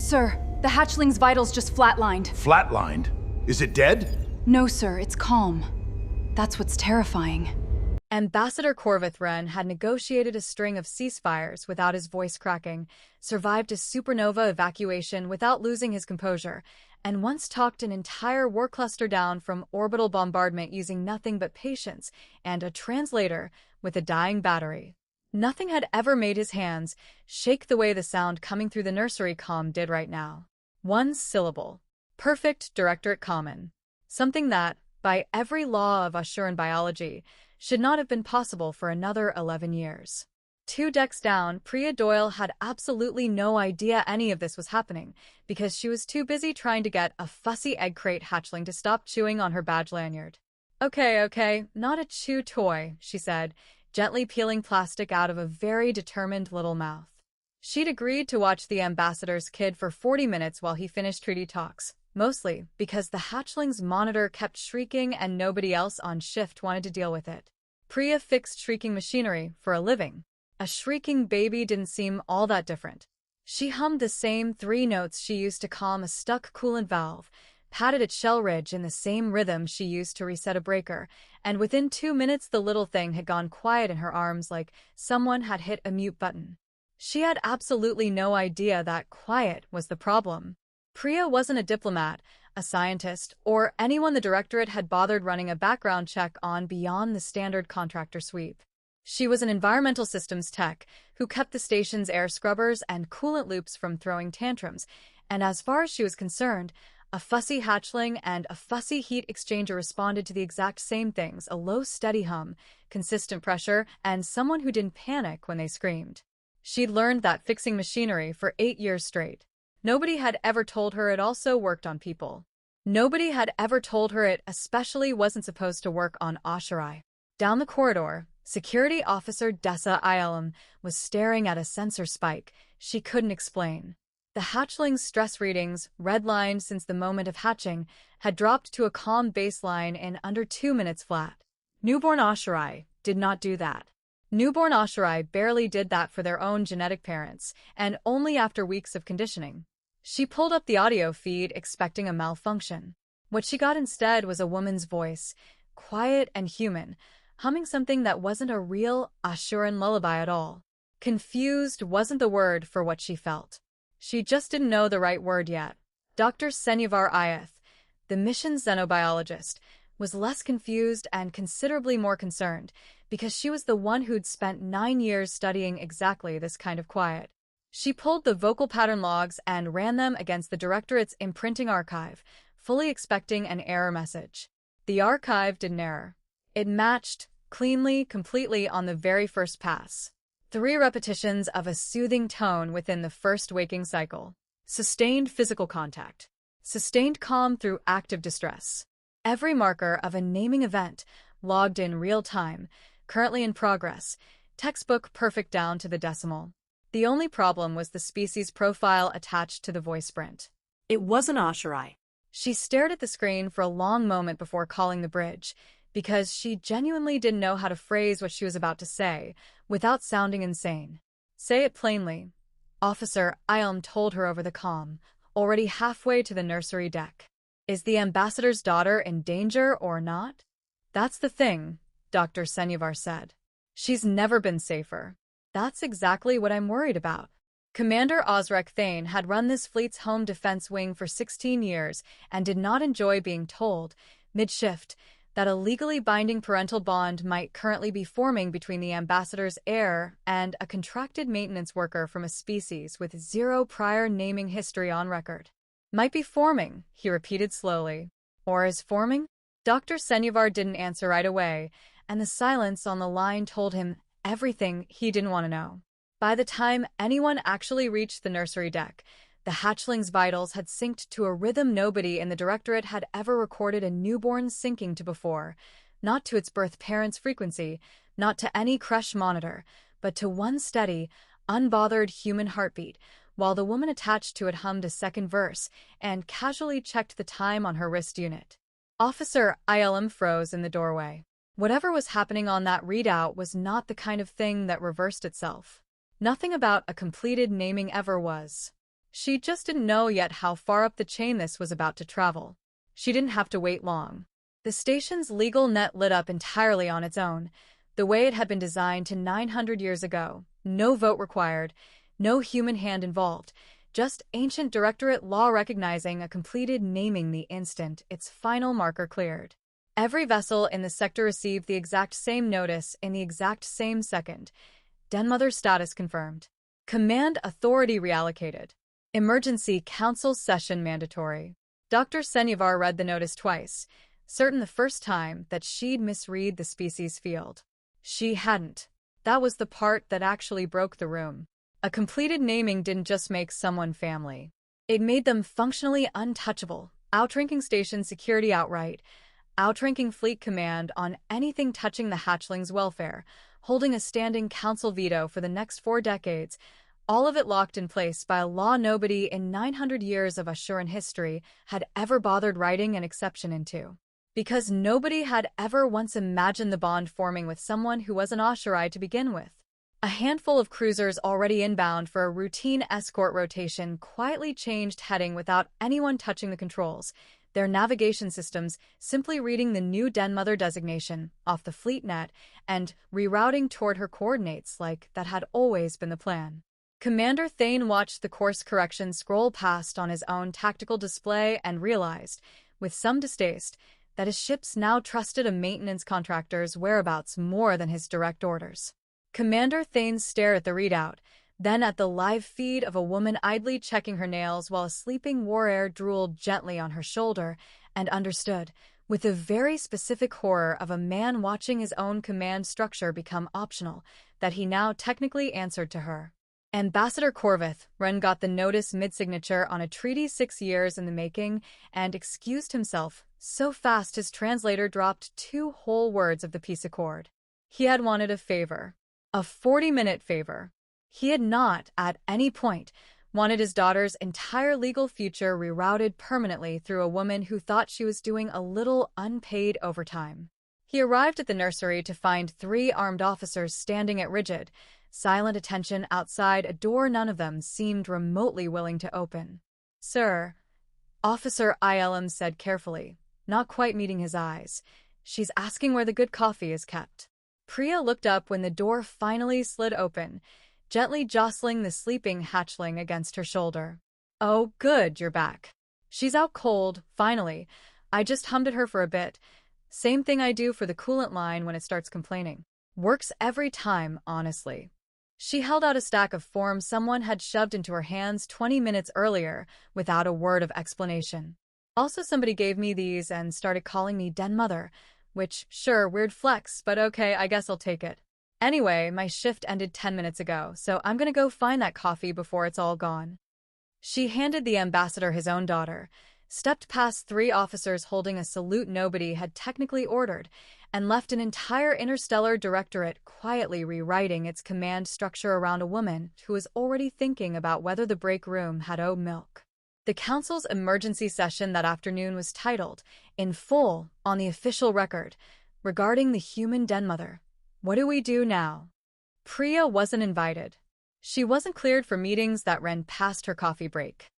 Sir, the hatchling's vitals just flatlined. Flatlined? Is it dead? No, sir, it's calm. That's what's terrifying. Ambassador Corvithren had negotiated a string of ceasefires without his voice cracking, survived a supernova evacuation without losing his composure, and once talked an entire war cluster down from orbital bombardment using nothing but patience and a translator with a dying battery. Nothing had ever made his hands shake the way the sound coming through the nursery comm did right now. One syllable. Perfect Directorate Common. Something that, by every law of Assuran biology, should not have been possible for another 11 years. 2 decks down, Priya Doyle had absolutely no idea any of this was happening, because she was too busy trying to get a fussy egg crate hatchling to stop chewing on her badge lanyard. Okay, not a chew toy, she said, gently peeling plastic out of a very determined little mouth. She'd agreed to watch the ambassador's kid for 40 minutes while he finished treaty talks, mostly because the hatchling's monitor kept shrieking and nobody else on shift wanted to deal with it. Priya fixed shrieking machinery for a living. A shrieking baby didn't seem all that different. She hummed the same 3 notes she used to calm a stuck coolant valve, patted its shell ridge in the same rhythm she used to reset a breaker, and within 2 minutes the little thing had gone quiet in her arms like someone had hit a mute button. She had absolutely no idea that quiet was the problem. Priya wasn't a diplomat, a scientist, or anyone the Directorate had bothered running a background check on beyond the standard contractor sweep. She was an environmental systems tech who kept the station's air scrubbers and coolant loops from throwing tantrums, and as far as she was concerned, a fussy hatchling and a fussy heat exchanger responded to the exact same things: a low, steady hum, consistent pressure, and someone who didn't panic when they screamed. She'd learned that fixing machinery for 8 years straight. Nobody had ever told her it also worked on people. Nobody had ever told her it especially wasn't supposed to work on Asherai. Down the corridor, Security Officer Dessa Ilm was staring at a sensor spike she couldn't explain. The hatchling's stress readings, redlined since the moment of hatching, had dropped to a calm baseline in under 2 minutes flat. Newborn Asherai did not do that. Newborn Asherai barely did that for their own genetic parents, and only after weeks of conditioning. She pulled up the audio feed expecting a malfunction. What she got instead was a woman's voice, quiet and human, humming something that wasn't a real Assuran lullaby at all. Confused wasn't the word for what she felt. She just didn't know the right word yet. Dr. Senyavar Ayath, the mission's xenobiologist, was less confused and considerably more concerned, because she was the one who'd spent 9 years studying exactly this kind of quiet. She pulled the vocal pattern logs and ran them against the Directorate's imprinting archive, fully expecting an error message. The archive didn't error. It matched, cleanly, completely on the very first pass. 3 repetitions of a soothing tone within the first waking cycle. Sustained physical contact. Sustained calm through active distress. Every marker of a naming event logged in real time, currently in progress, textbook perfect down to the decimal. The only problem was the species profile attached to the voice print. It wasn't Asherai. She stared at the screen for a long moment before calling the bridge, because she genuinely didn't know how to phrase what she was about to say without sounding insane. Say it plainly, Officer Ilm told her over the comm, already halfway to the nursery deck. Is the ambassador's daughter in danger or not? That's the thing, Dr. Senyavar said. She's never been safer. That's exactly what I'm worried about. Commander Osrek Thane had run this fleet's home defense wing for 16 years and did not enjoy being told, mid-shift, that a legally binding parental bond might currently be forming between the ambassador's heir and a contracted maintenance worker from a species with 0 prior naming history on record. Might be forming, he repeated slowly. Or is forming? Dr. Senyavar didn't answer right away, and the silence on the line told him everything he didn't want to know. By the time anyone actually reached the nursery deck, the hatchling's vitals had synced to a rhythm nobody in the Directorate had ever recorded a newborn syncing to before, not to its birth parent's frequency, not to any crush monitor, but to one steady, unbothered human heartbeat, while the woman attached to it hummed a second verse and casually checked the time on her wrist unit. Officer Ilm froze in the doorway. Whatever was happening on that readout was not the kind of thing that reversed itself. Nothing about a completed naming ever was. She just didn't know yet how far up the chain this was about to travel. She didn't have to wait long. The station's legal net lit up entirely on its own, the way it had been designed to 900 years ago. No vote required, no human hand involved, just ancient directorate law recognizing a completed naming the instant its final marker cleared. Every vessel in the sector received the exact same notice in the exact same second. Den Mother status confirmed. Command authority reallocated. Emergency council session mandatory. Dr. Senyavar read the notice twice, certain the first time that she'd misread the species field. She hadn't. That was the part that actually broke the room. A completed naming didn't just make someone family. It made them functionally untouchable, outranking station security outright, outranking fleet command on anything touching the hatchling's welfare, holding a standing council veto for the next 4 decades, all of it locked in place by a law nobody in 900 years of Ashuran history had ever bothered writing an exception into. Because nobody had ever once imagined the bond forming with someone who was an Ashurai to begin with. A handful of cruisers already inbound for a routine escort rotation quietly changed heading without anyone touching the controls, their navigation systems simply reading the new Den Mother designation off the fleet net and rerouting toward her coordinates like that had always been the plan. Commander Thane watched the course correction scroll past on his own tactical display and realized, with some distaste, that his ships now trusted a maintenance contractor's whereabouts more than his direct orders. Commander Thane stared at the readout, then at the live feed of a woman idly checking her nails while a sleeping war-air drooled gently on her shoulder, and understood, with the very specific horror of a man watching his own command structure become optional, that he now technically answered to her. Ambassador Corvith, Wren got the notice mid-signature on a treaty 6 years in the making and excused himself, so fast his translator dropped 2 whole words of the peace accord. He had wanted a favor. A 40-minute favor. He had not, at any point, wanted his daughter's entire legal future rerouted permanently through a woman who thought she was doing a little unpaid overtime. He arrived at the nursery to find 3 armed officers standing at rigid, silent attention outside a door none of them seemed remotely willing to open. "Sir," Officer Ilm said carefully, not quite meeting his eyes, "she's asking where the good coffee is kept." Priya looked up when the door finally slid open, gently jostling the sleeping hatchling against her shoulder. "Oh, good, you're back. She's out cold, finally. I just hummed at her for a bit. Same thing I do for the coolant line when it starts complaining. Works every time, honestly." She held out a stack of forms someone had shoved into her hands 20 minutes earlier, without a word of explanation. "Also, somebody gave me these and started calling me Den Mother, which, sure, weird flex, but okay, I guess I'll take it. Anyway, my shift ended 10 minutes ago, so I'm gonna go find that coffee before it's all gone." She handed the ambassador his own daughter, stepped past 3 officers holding a salute nobody had technically ordered, and left an entire interstellar directorate quietly rewriting its command structure around a woman who was already thinking about whether the break room had oat milk. The council's emergency session that afternoon was titled, in full, on the official record, regarding the human Den Mother. What do we do now? Priya wasn't invited. She wasn't cleared for meetings that ran past her coffee break.